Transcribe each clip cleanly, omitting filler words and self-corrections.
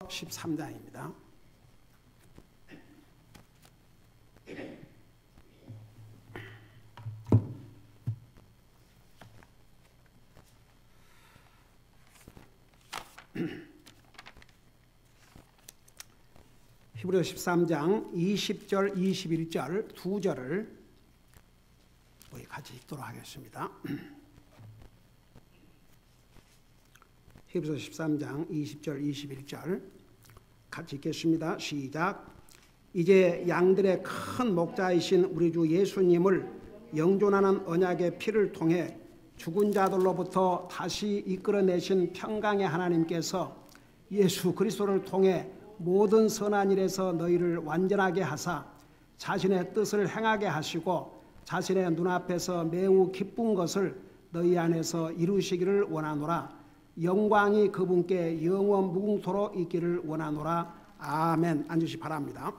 13장입니다. 히브리서 13장 20절, 21절 두 절을 우리 같이 읽도록 하겠습니다. 히브리서 13장 20절, 21절 같이 읽겠습니다. 시작. 이제 양들의 큰 목자이신 우리 주 예수님을 영존하는 언약의 피를 통해 죽은 자들로부터 다시 이끌어내신 평강의 하나님께서 예수 그리스도를 통해 모든 선한 일에서 너희를 완전하게 하사 자신의 뜻을 행하게 하시고 자신의 눈앞에서 매우 기쁜 것을 너희 안에서 이루시기를 원하노라. 영광이 그분께 영원 무궁토록 있기를 원하노라. 아멘. 앉으시 바랍니다.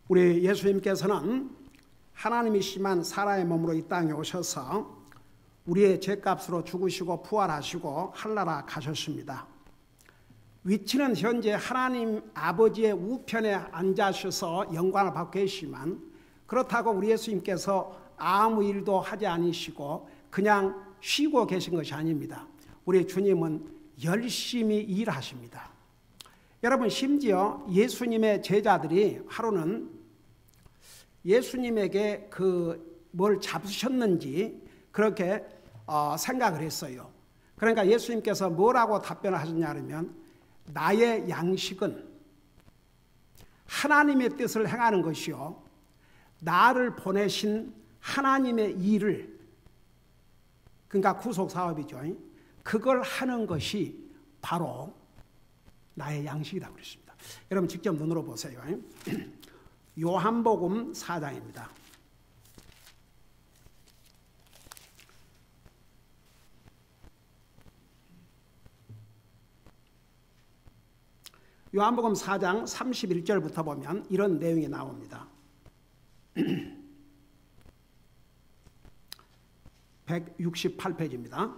우리 예수님께서는 하나님이시만 사람의 몸으로 이 땅에 오셔서 우리의 죄값으로 죽으시고 부활하시고 하늘나라 가셨습니다. 위치는 현재 하나님 아버지의 우편에 앉으셔서 영광을 받고 계시지만 그렇다고 우리 예수님께서 아무 일도 하지 않으시고 그냥 쉬고 계신 것이 아닙니다. 우리 주님은 열심히 일하십니다. 여러분, 심지어 예수님의 제자들이 하루는 예수님에게 뭘 잡수셨는지 그렇게 생각을 했어요. 그러니까 예수님께서 뭐라고 답변을 하셨냐 하면 나의 양식은 하나님의 뜻을 행하는 것이요 나를 보내신 하나님의 일을, 그러니까 구속사업이죠, 그걸 하는 것이 바로 나의 양식이라고 그랬습니다. 여러분 직접 눈으로 보세요. 요한복음 4장입니다. 요한복음 4장 31절부터 보면 이런 내용이 나옵니다. 168페이지입니다.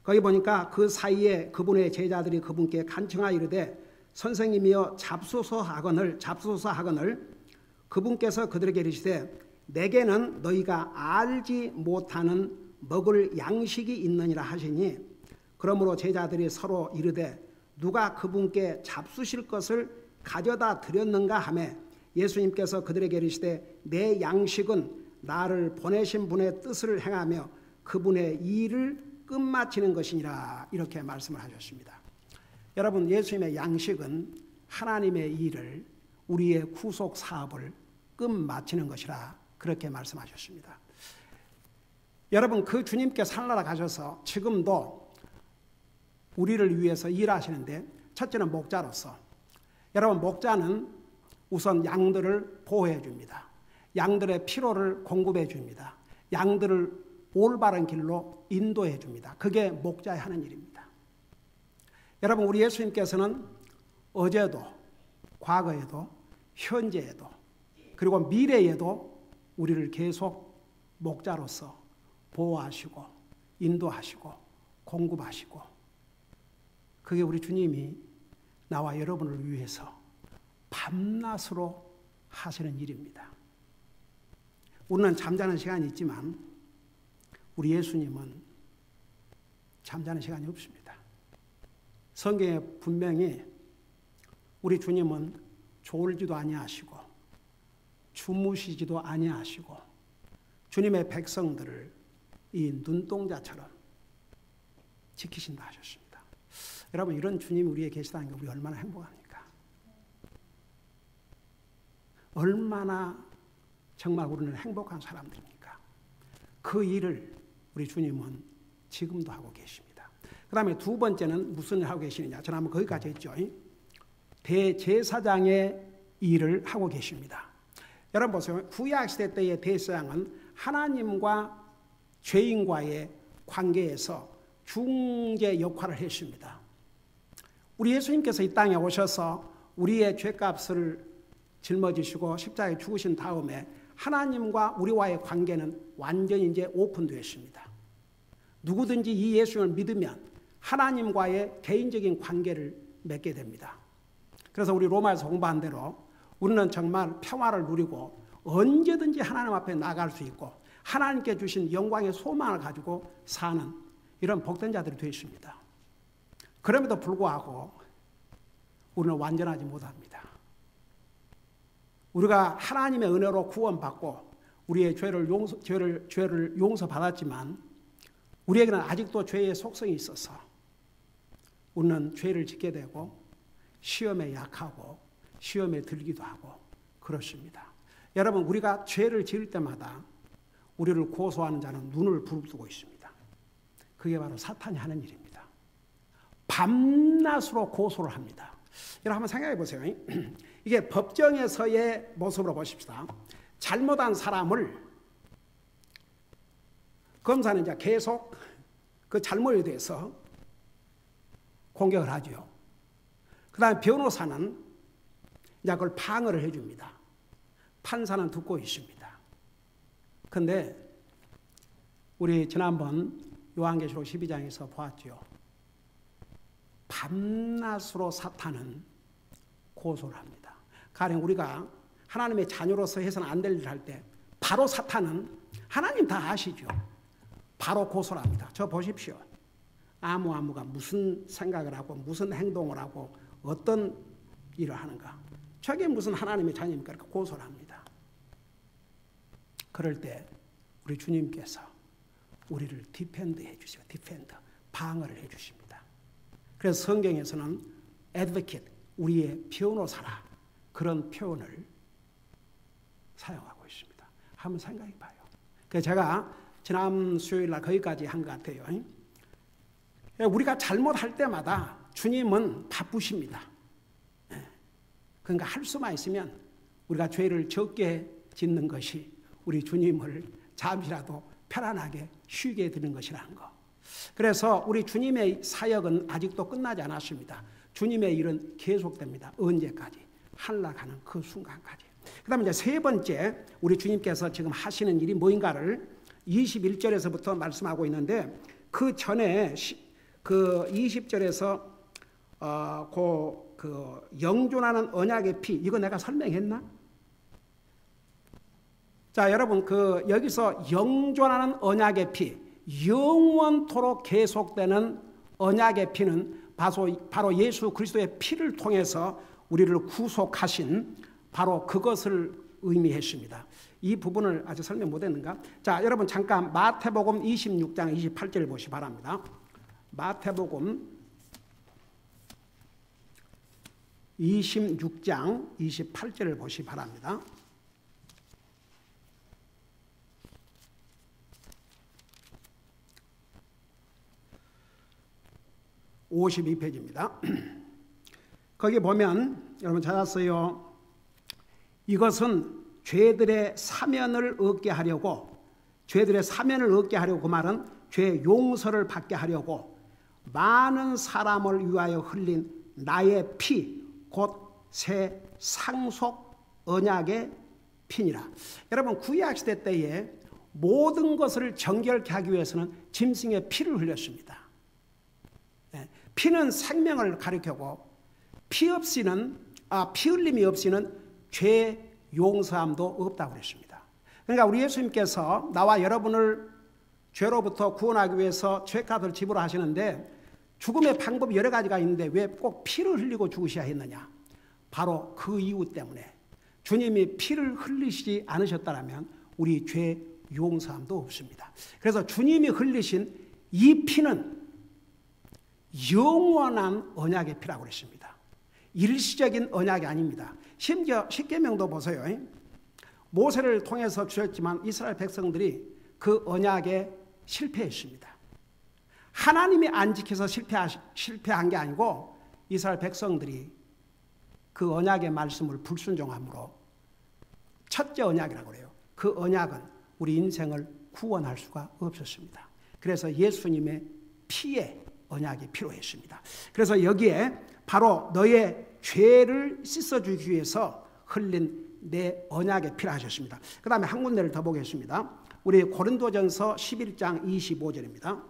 거기 보니까 그 사이에 그분의 제자들이 그분께 간청하여 이르되 선생님이여 잡수소서 하거늘 그분께서 그들에게 이르시되 내게는 너희가 알지 못하는 먹을 양식이 있느니라 하시니 그러므로 제자들이 서로 이르되 누가 그분께 잡수실 것을 가져다 드렸는가 하매 예수님께서 그들에게 이르시되 내 양식은 나를 보내신 분의 뜻을 행하며 그분의 일을 끝마치는 것이니라. 이렇게 말씀을 하셨습니다. 여러분, 예수님의 양식은 하나님의 일을, 우리의 구속 사업을 끝마치는 것이라 그렇게 말씀하셨습니다. 여러분, 그 주님께서 하늘나라 가셔서 지금도 우리를 위해서 일하시는데 첫째는 목자로서, 여러분 목자는 우선 양들을 보호해 줍니다. 양들의 필요를 공급해 줍니다. 양들을 올바른 길로 인도해 줍니다. 그게 목자의 하는 일입니다. 여러분, 우리 예수님께서는 어제도 과거에도 현재에도 그리고 미래에도 우리를 계속 목자로서 보호하시고 인도하시고 공급하시고, 그게 우리 주님이 나와 여러분을 위해서 밤낮으로 하시는 일입니다. 우리는 잠자는 시간이 있지만 우리 예수님은 잠자는 시간이 없습니다. 성경에 분명히 우리 주님은 졸지도 아니하시고 주무시지도 아니하시고 주님의 백성들을 이 눈동자처럼 지키신다 하셨습니다. 여러분, 이런 주님이 우리에 계시다는 게 우리 얼마나 행복합니까? 얼마나 정말 우리는 행복한 사람들입니까? 그 일을 우리 주님은 지금도 하고 계십니다. 그 다음에 두 번째는 무슨 일 하고 계시느냐? 지난번 거기까지 했죠. 대제사장의 일을 하고 계십니다. 여러분 보세요. 구약시대 때의 대제사장은 하나님과 죄인과의 관계에서 중재 역할을 했습니다. 우리 예수님께서 이 땅에 오셔서 우리의 죄값을 짊어지시고 십자가에 죽으신 다음에 하나님과 우리와의 관계는 완전히 이제 오픈되었습니다. 누구든지 이 예수님을 믿으면 하나님과의 개인적인 관계를 맺게 됩니다. 그래서 우리 로마에서 공부한 대로 우리는 정말 평화를 누리고 언제든지 하나님 앞에 나갈 수 있고 하나님께 주신 영광의 소망을 가지고 사는 이런 복된 자들이 되어 있습니다. 그럼에도 불구하고 우리는 완전하지 못합니다. 우리가 하나님의 은혜로 구원받고 우리의 죄를 용서받았지만 우리에게는 아직도 죄의 속성이 있어서 우리는 죄를 짓게 되고 시험에 약하고 시험에 들기도 하고 그렇습니다. 여러분, 우리가 죄를 지을 때마다 우리를 고소하는 자는 눈을 부릅뜨고 있습니다. 그게 바로 사탄이 하는 일입니다. 밤낮으로 고소를 합니다. 여러분 한번 생각해 보세요. 이게 법정에서의 모습으로 보십시다. 잘못한 사람을 검사는 이제 계속 그 잘못에 대해서 공격을 하죠. 그 다음에 변호사는 이제 그걸 방어를 해줍니다. 판사는 듣고 있습니다. 그런데 우리 지난번 요한계시록 12장에서 보았죠. 밤낮으로 사탄은 고소를 합니다. 가령 우리가 하나님의 자녀로서 해서는 안 될 일을 할 때 바로 사탄은 하나님 다 아시죠. 바로 고소를 합니다. 저 보십시오. 아무가 무슨 생각을 하고 무슨 행동을 하고 어떤 일을 하는가. 저게 무슨 하나님의 자녀입니까? 그렇게 고소를 합니다. 그럴 때 우리 주님께서 우리를 디펜드 해주세요. 방어를 해주십니다. 그래서 성경에서는 advocate, 우리의 변호사라 그런 표현을 사용하고 있습니다. 한번 생각해 봐요. 그래서 제가 지난 수요일 날 거기까지 한 것 같아요. 우리가 잘못할 때마다 주님은 바쁘십니다. 그러니까 할 수만 있으면 우리가 죄를 적게 짓는 것이 우리 주님을 잠시라도 편안하게 쉬게 되는 것이라는 거. 그래서 우리 주님의 사역은 아직도 끝나지 않았습니다. 주님의 일은 계속됩니다. 언제까지? 한락하는 그 순간까지. 그 다음에 이제 세 번째 우리 주님께서 지금 하시는 일이 뭐인가를 21절에서부터 말씀하고 있는데 그 전에 그 20절에서 그 영존하는 언약의 피, 이거 내가 설명했나? 자, 여러분, 여기서 영존하는 언약의 피, 영원토록 계속되는 언약의 피는 바로 예수 그리스도의 피를 통해서 우리를 구속하신 바로 그것을 의미했습니다. 이 부분을 아직 설명 못했는가? 자, 여러분 잠깐 마태복음 26장 28절을 보시기 바랍니다. 마태복음 26장 28절을 보시기 바랍니다. 52페이지입니다. 거기 보면 여러분 찾았어요. 이것은 죄들의 사면을 얻게 하려고, 죄들의 사면을 얻게 하려고, 그 말은 죄 용서를 받게 하려고 많은 사람을 위하여 흘린 나의 피, 곧 새 상속 언약의 피니라. 여러분 구약 시대 때에 모든 것을 정결케 하기 위해서는 짐승의 피를 흘렸습니다. 피는 생명을 가리키고 피 흘림이 없이는 죄 용서함도 없다고 그랬습니다. 그러니까 우리 예수님께서 나와 여러분을 죄로부터 구원하기 위해서 죄값을 지불하시는데 죽음의 방법이 여러 가지가 있는데 왜 꼭 피를 흘리고 죽으셔야 했느냐? 바로 그 이유 때문에 주님이 피를 흘리시지 않으셨다면 우리 죄 용서함도 없습니다. 그래서 주님이 흘리신 이 피는 영원한 언약의 피라고 그랬습니다. 일시적인 언약이 아닙니다. 심지어 십계명도 보세요. 모세를 통해서 주셨지만 이스라엘 백성들이 그 언약에 실패했습니다. 하나님이 안 지켜서 실패한 게 아니고 이스라엘 백성들이 그 언약의 말씀을 불순종함으로 첫째 언약이라고 그래요. 그 언약은 우리 인생을 구원할 수가 없었습니다. 그래서 예수님의 피의 언약이 필요했습니다. 그래서 여기에 바로 너의 죄를 씻어주기 위해서 흘린 내 언약에 필요하셨습니다. 그 다음에 한 군데를 더 보겠습니다. 우리 고린도전서 11장 25절입니다.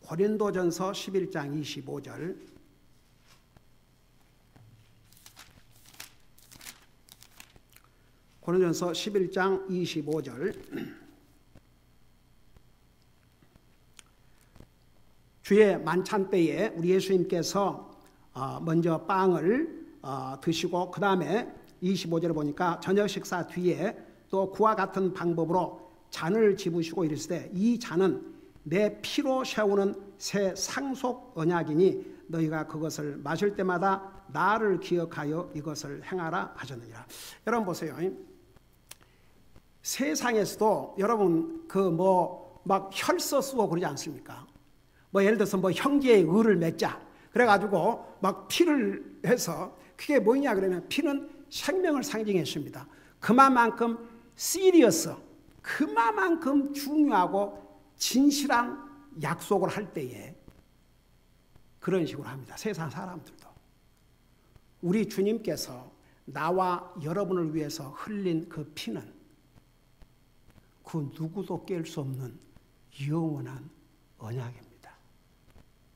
고린도전서 11장 25절. 고린도전서 11장 25절. 주의 만찬 때에 우리 예수님께서 먼저 빵을 드시고 그 다음에 25절을 보니까 저녁 식사 뒤에 또 그와 같은 방법으로 잔을 집으시고 이르시되 이 잔은 내 피로 세우는 새 상속 언약이니 너희가 그것을 마실 때마다 나를 기억하여 이것을 행하라 하셨느니라. 여러분 보세요. 세상에서도 여러분 막 혈서 쓰고 그러지 않습니까? 예를 들어서 형제의 의를 맺자 그래가지고 막 피를 해서 그게 뭐냐 그러면 피는 생명을 상징했습니다. 그만큼 시리어스, 그만큼 중요하고 진실한 약속을 할 때에 그런 식으로 합니다. 세상 사람들도. 우리 주님께서 나와 여러분을 위해서 흘린 그 피는 그 누구도 깰 수 없는 영원한 언약입니다.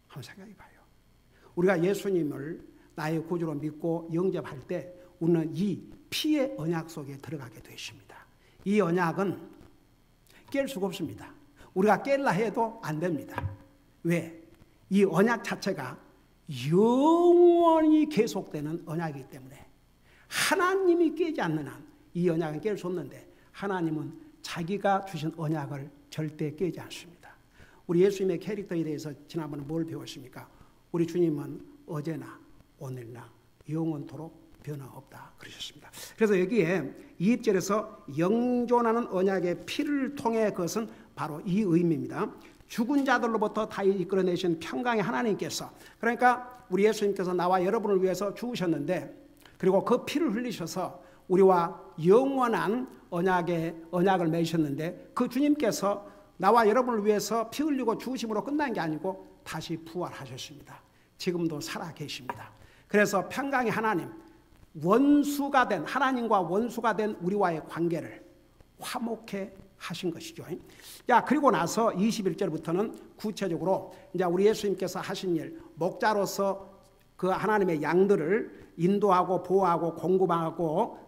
한번 생각해 봐요. 우리가 예수님을 나의 구주로 믿고 영접할 때 우리는 이 피의 언약 속에 들어가게 되십니다. 이 언약은 깰 수가 없습니다. 우리가 깰라 해도 안 됩니다. 왜? 이 언약 자체가 영원히 계속되는 언약이기 때문에 하나님이 깨지 않는 한 이 언약은 깰 수 없는데 하나님은 자기가 주신 언약을 절대 깨지 않습니다. 우리 예수님의 캐릭터에 대해서 지난번에 뭘 배웠습니까? 우리 주님은 어제나 오늘나 영원토록 변화없다 그러셨습니다. 그래서 여기에 2절에서 영존하는 언약의 피를 통해 그것은 바로 이 의미입니다. 죽은 자들로부터 다 이끌어내신 평강의 하나님께서, 그러니까 우리 예수님께서 나와 여러분을 위해서 죽으셨는데 그리고 그 피를 흘리셔서 우리와 영원한 언약을 맺으셨는데 그 주님께서 나와 여러분을 위해서 피 흘리고 죽으심으로 끝난 게 아니고 다시 부활하셨습니다. 지금도 살아 계십니다. 그래서 평강의 하나님, 원수가 된 하나님과 원수가 된 우리와의 관계를 화목해 하신 것이죠. 자, 그리고 나서 21절부터는 구체적으로 이제 우리 예수님께서 하신 일, 목자로서 그 하나님의 양들을 인도하고 보호하고 공급하고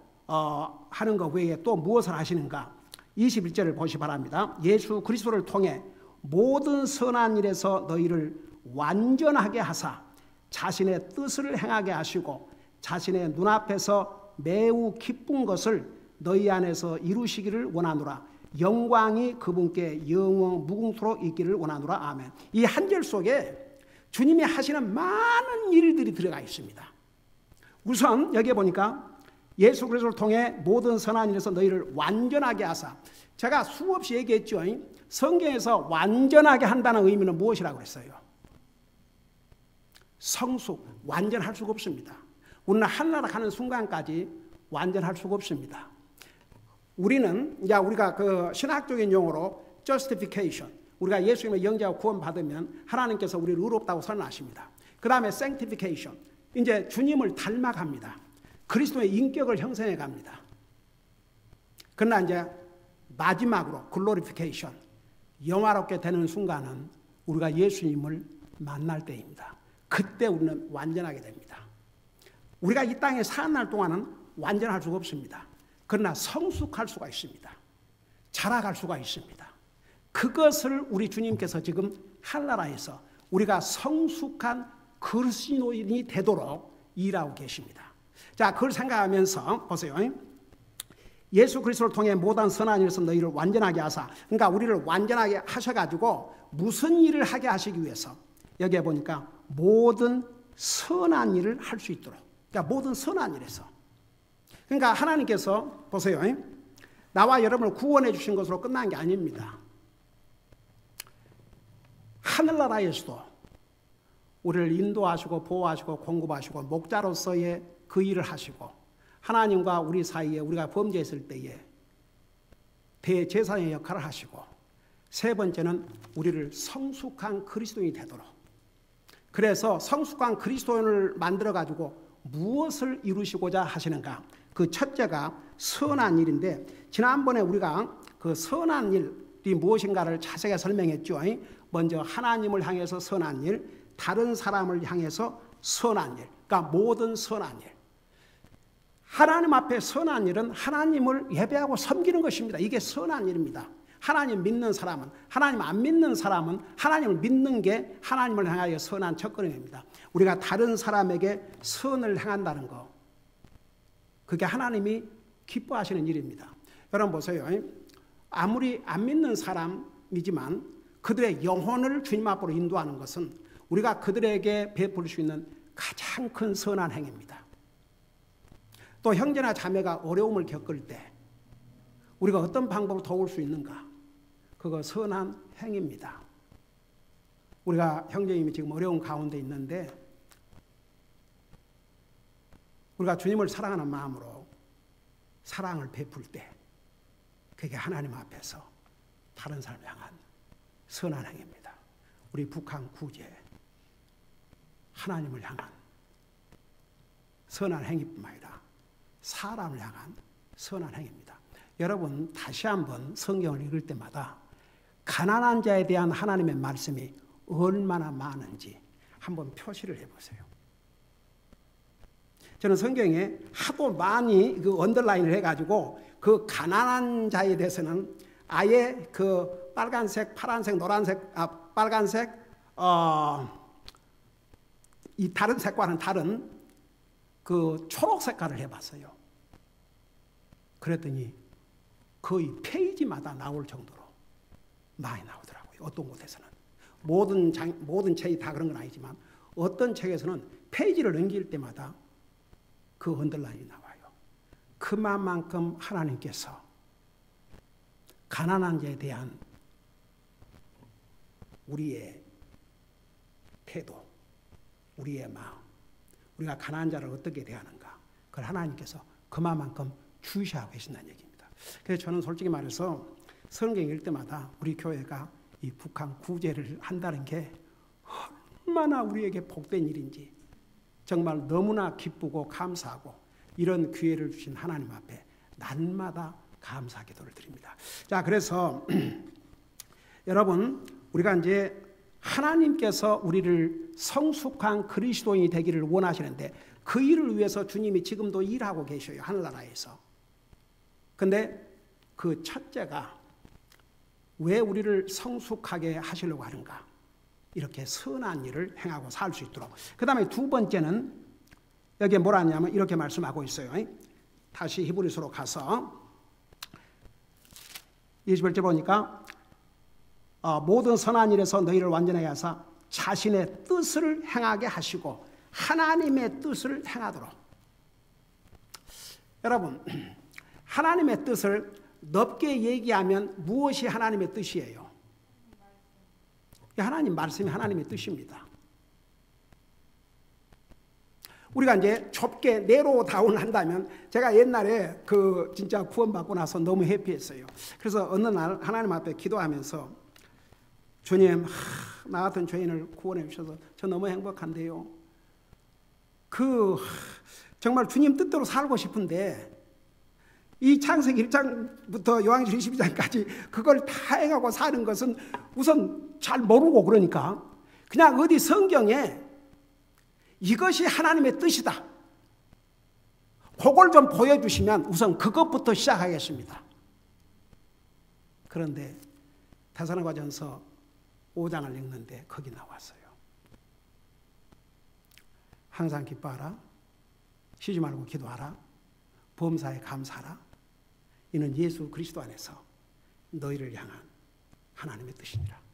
하는 것 외에 또 무엇을 하시는가? 21절을 보시 바랍니다. 예수 그리스도를 통해 모든 선한 일에서 너희를 완전하게 하사 자신의 뜻을 행하게 하시고 자신의 눈앞에서 매우 기쁜 것을 너희 안에서 이루시기를 원하노라. 영광이 그분께 영원 무궁토록 있기를 원하노라. 아멘. 이 한 절 속에 주님이 하시는 많은 일들이 들어가 있습니다. 우선 여기에 보니까 예수 그리스도를 통해 모든 선한 일에서 너희를 완전하게 하사, 제가 수없이 얘기했죠. 성경에서 완전하게 한다는 의미는 무엇이라고 그랬어요? 성숙, 완전할 수가 없습니다. 우리는 하늘나라 가는 순간까지 완전할 수가 없습니다. 우리가 그 신학적인 용어로 justification, 우리가 예수님의 영접하고 구원받으면 하나님께서 우리를 의롭다고 선언하십니다. 그 다음에 sanctification, 이제 주님을 닮아갑니다. 그리스도의 인격을 형성해 갑니다. 그러나 이제 마지막으로 glorification, 영화롭게 되는 순간은 우리가 예수님을 만날 때입니다. 그때 우리는 완전하게 됩니다. 우리가 이 땅에 사는 날 동안은 완전할 수가 없습니다. 그러나 성숙할 수가 있습니다. 자라갈 수가 있습니다. 그것을 우리 주님께서 지금 하늘나라에서 우리가 성숙한 그리스도인이 되도록 일하고 계십니다. 자, 그걸 생각하면서 보세요. 예수 그리스도를 통해 모든 선한 일에서 너희를 완전하게 하사, 그러니까 우리를 완전하게 하셔가지고 무슨 일을 하게 하시기 위해서 여기에 보니까 모든 선한 일을 할 수 있도록, 그러니까 모든 선한 일에서, 그러니까 하나님께서 보세요. 나와 여러분을 구원해 주신 것으로 끝난 게 아닙니다. 하늘나라에서도 우리를 인도하시고 보호하시고 공급하시고 목자로서의 그 일을 하시고 하나님과 우리 사이에 우리가 범죄했을 때에 대제사장의 역할을 하시고 세 번째는 우리를 성숙한 그리스도인이 되도록, 그래서 성숙한 그리스도인을 만들어가지고 무엇을 이루시고자 하시는가? 그 첫째가 선한 일인데 지난번에 우리가 그 선한 일이 무엇인가를 자세하게 설명했죠. 먼저 하나님을 향해서 선한 일, 다른 사람을 향해서 선한 일, 그러니까 모든 선한 일. 하나님 앞에 선한 일은 하나님을 예배하고 섬기는 것입니다. 이게 선한 일입니다. 하나님 믿는 사람은, 하나님 안 믿는 사람은 하나님을 믿는 게 하나님을 향하여 선한 첫걸음입니다. 우리가 다른 사람에게 선을 행한다는 거, 그게 하나님이 기뻐하시는 일입니다. 여러분 보세요. 아무리 안 믿는 사람이지만 그들의 영혼을 주님 앞으로 인도하는 것은 우리가 그들에게 베풀 수 있는 가장 큰 선한 행위입니다. 또 형제나 자매가 어려움을 겪을 때 우리가 어떤 방법으로 도울 수 있는가? 그거 선한 행위입니다. 우리가 형제님이 지금 어려운 가운데 있는데 우리가 주님을 사랑하는 마음으로 사랑을 베풀 때 그게 하나님 앞에서 다른 사람을 향한 선한 행위입니다. 우리 북한 구제 하나님을 향한 선한 행위뿐만 아니라 사람을 향한 선한 행위입니다. 여러분 다시 한번 성경을 읽을 때마다 가난한 자에 대한 하나님의 말씀이 얼마나 많은지 한번 표시를 해보세요. 저는 성경에 하도 많이 그 언더라인을 해가지고 그 가난한 자에 대해서는 아예 그 빨간색, 파란색, 노란색, 빨간색, 이 다른 색과는 다른 그 초록 색깔을 해봤어요. 그랬더니 거의 페이지마다 나올 정도로 많이 나오더라고요. 어떤 곳에서는. 모든 책이 다 그런 건 아니지만 어떤 책에서는 페이지를 넘길 때마다 그 언더라인이 나와요. 그만큼 하나님께서 가난한 자에 대한 우리의 태도, 우리의 마음, 우리가 가난한 자를 어떻게 대하는가, 그걸 하나님께서 그만큼 주시하고 계신다는 얘기입니다. 그래서 저는 솔직히 말해서 성경 읽을 때마다 우리 교회가 이 북한 구제를 한다는 게 얼마나 우리에게 복된 일인지 정말 너무나 기쁘고 감사하고 이런 기회를 주신 하나님 앞에 날마다 감사 기도를 드립니다. 자, 그래서 여러분 우리가 이제 하나님께서 우리를 성숙한 그리스도인이 되기를 원하시는데 그 일을 위해서 주님이 지금도 일하고 계셔요. 하늘나라에서. 근데 그 첫째가 왜 우리를 성숙하게 하시려고 하는가? 이렇게 선한 일을 행하고 살 수 있도록. 그 다음에 두 번째는 여기에 뭐라 하냐면 이렇게 말씀하고 있어요. 다시 히브리서로 가서 21절 보니까 모든 선한 일에서 너희를 완전하게 하사 자신의 뜻을 행하게 하시고 하나님의 뜻을 행하도록. 여러분 하나님의 뜻을 넓게 얘기하면 무엇이 하나님의 뜻이에요? 하나님 말씀이 하나님의 뜻입니다. 우리가 이제 좁게 내로 다운을 한다면 제가 옛날에 그 진짜 구원받고 나서 너무 해피했어요. 그래서 어느 날 하나님 앞에 기도하면서 주님, 나 같은 죄인을 구원해 주셔서 저 너무 행복한데요. 정말 주님 뜻대로 살고 싶은데 이 창세기 1장부터 요한계시록 22장까지 그걸 다 해가고 사는 것은 우선 잘 모르고 그러니까 그냥 어디 성경에 이것이 하나님의 뜻이다. 그걸 좀 보여주시면 우선 그것부터 시작하겠습니다. 그런데 데살로니가전서 5장을 읽는데 거기 나왔어요. 항상 기뻐하라. 쉬지 말고 기도하라. 범사에 감사하라. 이는 예수 그리스도 안에서 너희를 향한 하나님의 뜻이니라.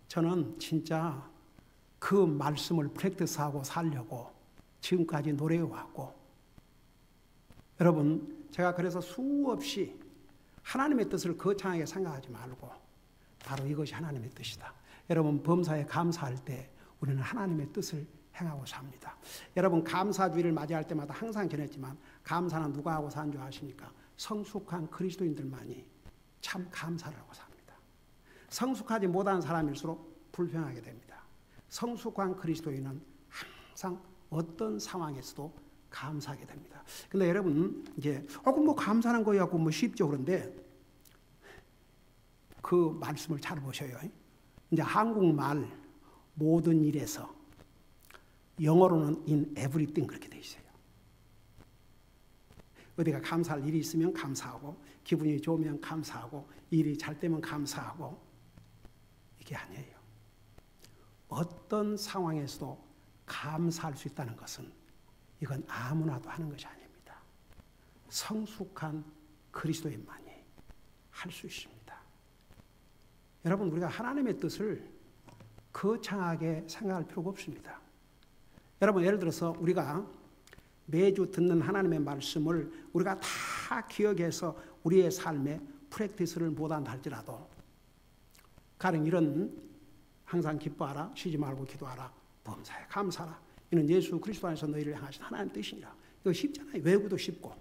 저는 진짜 그 말씀을 프랙티스하고 살려고 지금까지 노력해왔고, 여러분 제가 그래서 수없이 하나님의 뜻을 거창하게 생각하지 말고 바로 이것이 하나님의 뜻이다. 여러분 범사에 감사할 때 우리는 하나님의 뜻을 행하고 삽니다. 여러분 감사주의를 맞이할 때마다 항상 전했지만 감사는 누가 하고 사는 줄 아십니까? 성숙한 그리스도인들만이 참 감사를 하고 삽니다. 성숙하지 못한 사람일수록 불평하게 됩니다. 성숙한 그리스도인은 항상 어떤 상황에서도 감사하게 됩니다. 근데 여러분 이제 그럼 뭐 감사하는 거야 뭐 쉽죠. 그런데 그 말씀을 잘 보셔요. 이제 한국말 모든 일에서, 영어로는 in everything 그렇게 돼 있어요. 어디가 감사할 일이 있으면 감사하고, 기분이 좋으면 감사하고, 일이 잘 되면 감사하고, 이게 아니에요. 어떤 상황에서도 감사할 수 있다는 것은 이건 아무나도 하는 것이 아닙니다. 성숙한 그리스도인만이 할 수 있습니다. 여러분, 우리가 하나님의 뜻을 거창하게 생각할 필요가 없습니다. 여러분, 예를 들어서 우리가 매주 듣는 하나님의 말씀을 우리가 다 기억해서 우리의 삶에 프랙티스를 못한다 할지라도, 가령 이런, 항상 기뻐하라, 쉬지 말고 기도하라, 범사에 감사하라, 이는 예수 그리스도 안에서 너희를 향하신 하나님의 뜻이니라. 이거 쉽잖아요. 외우기도 쉽고,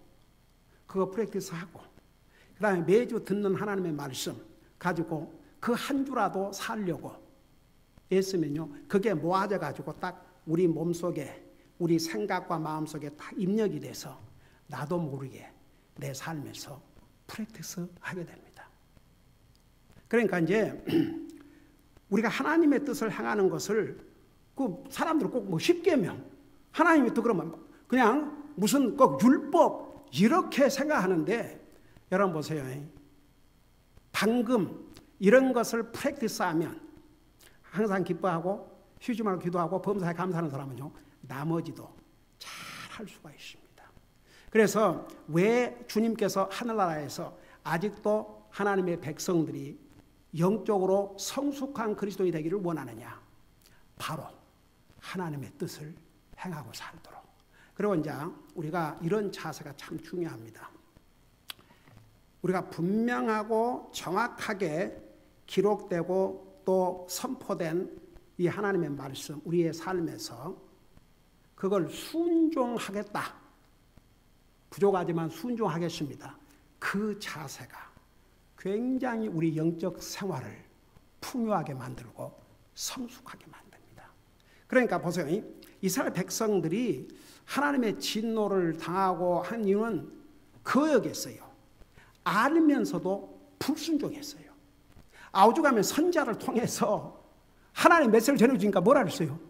그거 프랙티스하고, 그 다음에 매주 듣는 하나님의 말씀 가지고 그 한 주라도 살려고 애쓰면요, 그게 모아져가지고 딱 우리 몸속에, 우리 생각과 마음속에 딱 입력이 돼서 나도 모르게 내 삶에서 프랙티스 하게 됩니다. 그러니까 이제 우리가 하나님의 뜻을 행하는 것을 그 사람들은 꼭 뭐 쉽게 하면, 하나님의 뜻 그러면 그냥 무슨 꼭 율법 이렇게 생각하는데, 여러분 보세요. 방금 이런 것을 프랙티스하면, 항상 기뻐하고 쉬지 말고 기도하고 범사에 감사하는 사람은요, 나머지도 잘 할 수가 있습니다. 그래서 왜 주님께서 하늘나라에서 아직도 하나님의 백성들이 영적으로 성숙한 그리스도인이 되기를 원하느냐? 바로 하나님의 뜻을 행하고 살도록. 그리고 이제 우리가 이런 자세가 참 중요합니다. 우리가 분명하고 정확하게 기록되고 또 선포된 이 하나님의 말씀, 우리의 삶에서 그걸 순종하겠다. 부족하지만 순종하겠습니다. 그 자세가 굉장히 우리 영적 생활을 풍요하게 만들고 성숙하게 만듭니다. 그러니까 보세요. 이스라엘 백성들이 하나님의 진노를 당하고 한 이유는 그거였어요. 알면서도 불순종했어요. 아우주가면 선자를 통해서 하나님 메시지를 전해주니까 뭐라 그랬어요?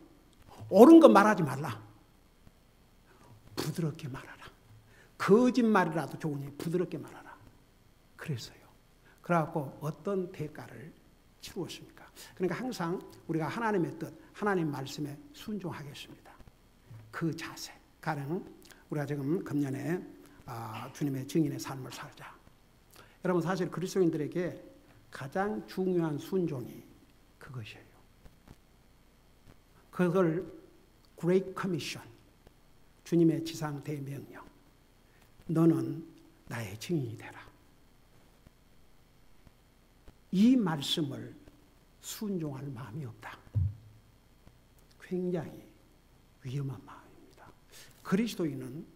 옳은 것 말하지 말라. 부드럽게 말하라. 거짓말이라도 좋으니 부드럽게 말하라. 그랬어요. 그래갖고 어떤 대가를 치루었습니까? 그러니까 항상 우리가 하나님의 뜻, 하나님 말씀에 순종하겠습니다. 그 자세. 가령 우리가 지금 금년에 주님의 증인의 삶을 살자. 여러분, 사실 그리스도인들에게 가장 중요한 순종이 그것이에요. 그걸 Great Commission, 주님의 지상 대명령, 너는 나의 증인이 되라. 이 말씀을 순종할 마음이 없다. 굉장히 위험한 마음입니다. 그리스도인은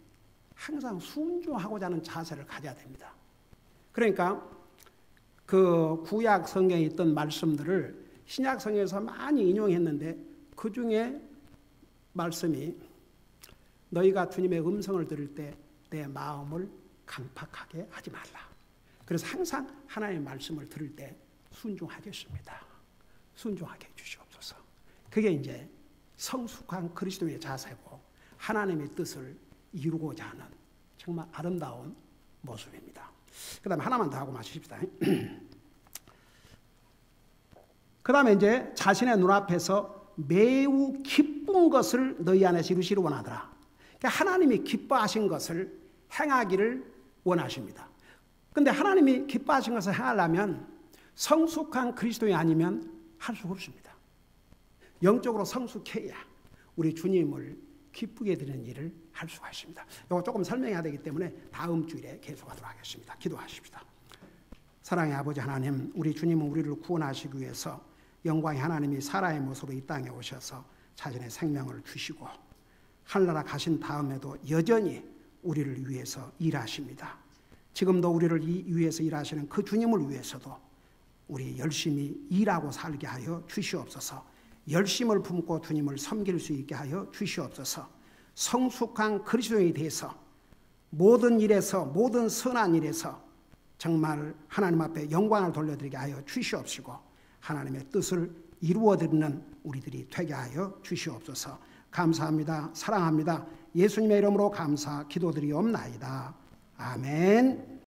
항상 순종하고자 하는 자세를 가져야 됩니다. 그러니까 그 구약 성경에 있던 말씀들을 신약 성경에서 많이 인용했는데, 그 중에 말씀이 너희가 주님의 음성을 들을 때 내 마음을 강팍하게 하지 말라. 그래서 항상 하나님의 말씀을 들을 때 순종하겠습니다. 순종하게 해주시옵소서. 그게 이제 성숙한 그리스도의 자세고 하나님의 뜻을 이루고자 하는 정말 아름다운 모습입니다. 그 다음에 하나만 더 하고 마십시다. 그 다음에 이제 자신의 눈앞에서 매우 기쁜 것을 너희 안에서 이루시기를 원하더라. 그러니까 하나님이 기뻐하신 것을 행하기를 원하십니다. 그런데 하나님이 기뻐하신 것을 행하려면 성숙한 그리스도인이 아니면 할 수가 없습니다. 영적으로 성숙해야 우리 주님을 기쁘게 드리는 일을 할 수가 있습니다. 이거 조금 설명해야 되기 때문에 다음 주일에 계속하도록 하겠습니다. 기도하십시다. 사랑의 아버지 하나님, 우리 주님은 우리를 구원하시기 위해서 영광의 하나님이 사람의 모습으로 이 땅에 오셔서 자신의 생명을 주시고 하늘나라 가신 다음에도 여전히 우리를 위해서 일하십니다. 지금도 우리를 위해서 일하시는 그 주님을 위해서도 우리 열심히 일하고 살게 하여 주시옵소서. 열심을 품고 주님을 섬길 수 있게 하여 주시옵소서. 성숙한 그리스도인이 돼서 모든 일에서, 모든 선한 일에서 정말 하나님 앞에 영광을 돌려드리게 하여 주시옵시고 하나님의 뜻을 이루어드리는 우리들이 되게 하여 주시옵소서. 감사합니다. 사랑합니다. 예수님의 이름으로 감사 기도드리옵나이다. 아멘.